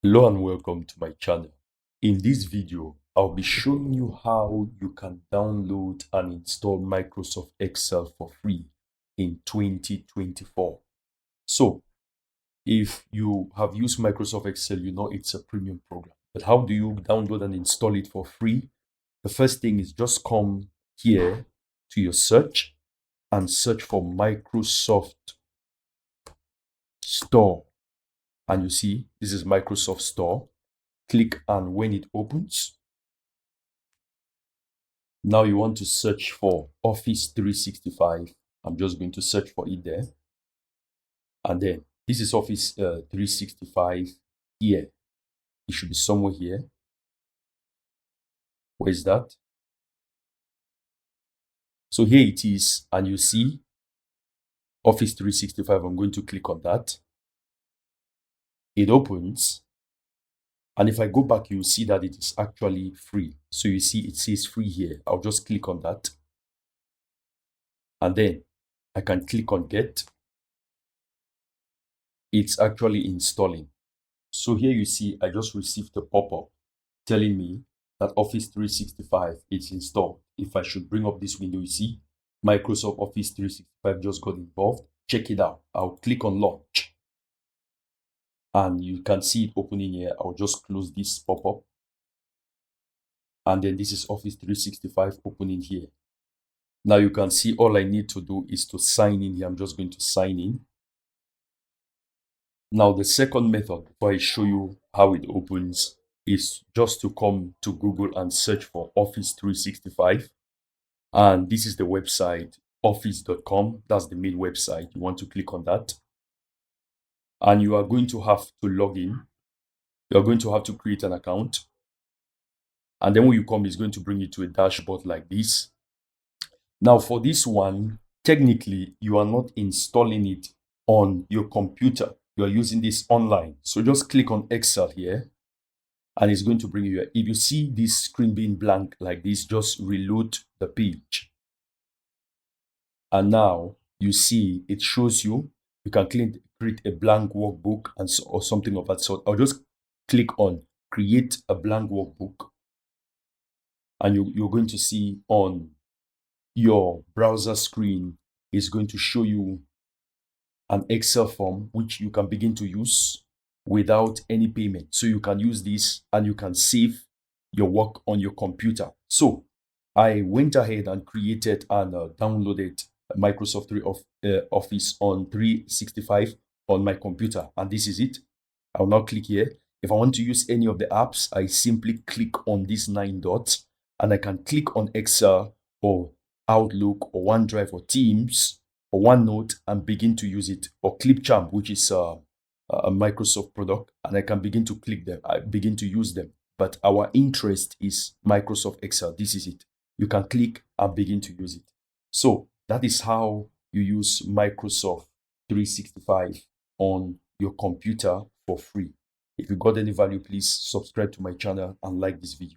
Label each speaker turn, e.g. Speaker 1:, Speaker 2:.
Speaker 1: Hello and welcome to my channel. In this video, I'll be showing you how you can download and install Microsoft Excel for free in 2024. So, if you have used Microsoft Excel, you know it's a premium program. But how do you download and install it for free? The first thing is just come here to your search and search for Microsoft Store. And you see, this is Microsoft Store. Click, and when it opens, now you want to search for Office 365. I'm just going to search for it there. And then this is Office 365 here. It should be somewhere here. Where is that? So here it is, and you see Office 365. I'm going to click on that. It opens. And if I go back, you'll see that it is actually free. So you see it says free here. I'll just click on that. And then I can click on get. It's actually installing. So here you see I just received a pop-up telling me that Office 365 is installed. If I should bring up this window, you see Microsoft Office 365 just got involved. Check it out. I'll click on launch. And you can see it opening here. I'll just close this pop-up. And then this is Office 365 opening here. Now you can see all I need to do is to sign in here. I'm just going to sign in. Now the second method, before I show you how it opens, is just to come to Google and search for Office 365. And this is the website, office.com. That's the main website. You want to click on that. And you are going to have to log in. You're going to have to create an account. And then when you come, it's going to bring you to a dashboard like this. Now for this one, technically, you are not installing it on your computer. You are using this online. So just click on Excel here. And it's going to bring you here. If you see this screen being blank like this, just reload the page. And now you see it shows you can create a blank workbook and so, or something of that sort. I'll just click on create a blank workbook. And you're going to see on your browser screen is going to show you an Excel form which you can begin to use without any payment. So you can use this and you can save your work on your computer. So I went ahead and created and downloaded Microsoft Office on 365 on my computer, and this is it. I'll now click here. If I want to use any of the apps, I simply click on these 9 dots and I can click on Excel or Outlook or OneDrive or Teams or OneNote and begin to use it, or Clipchamp, which is a Microsoft product, and I can begin to click them. I begin to use them. But our interest is Microsoft Excel. This is it. You can click and begin to use it. So that is how you use Microsoft 365 on your computer for free. If you got any value, please subscribe to my channel and like this video.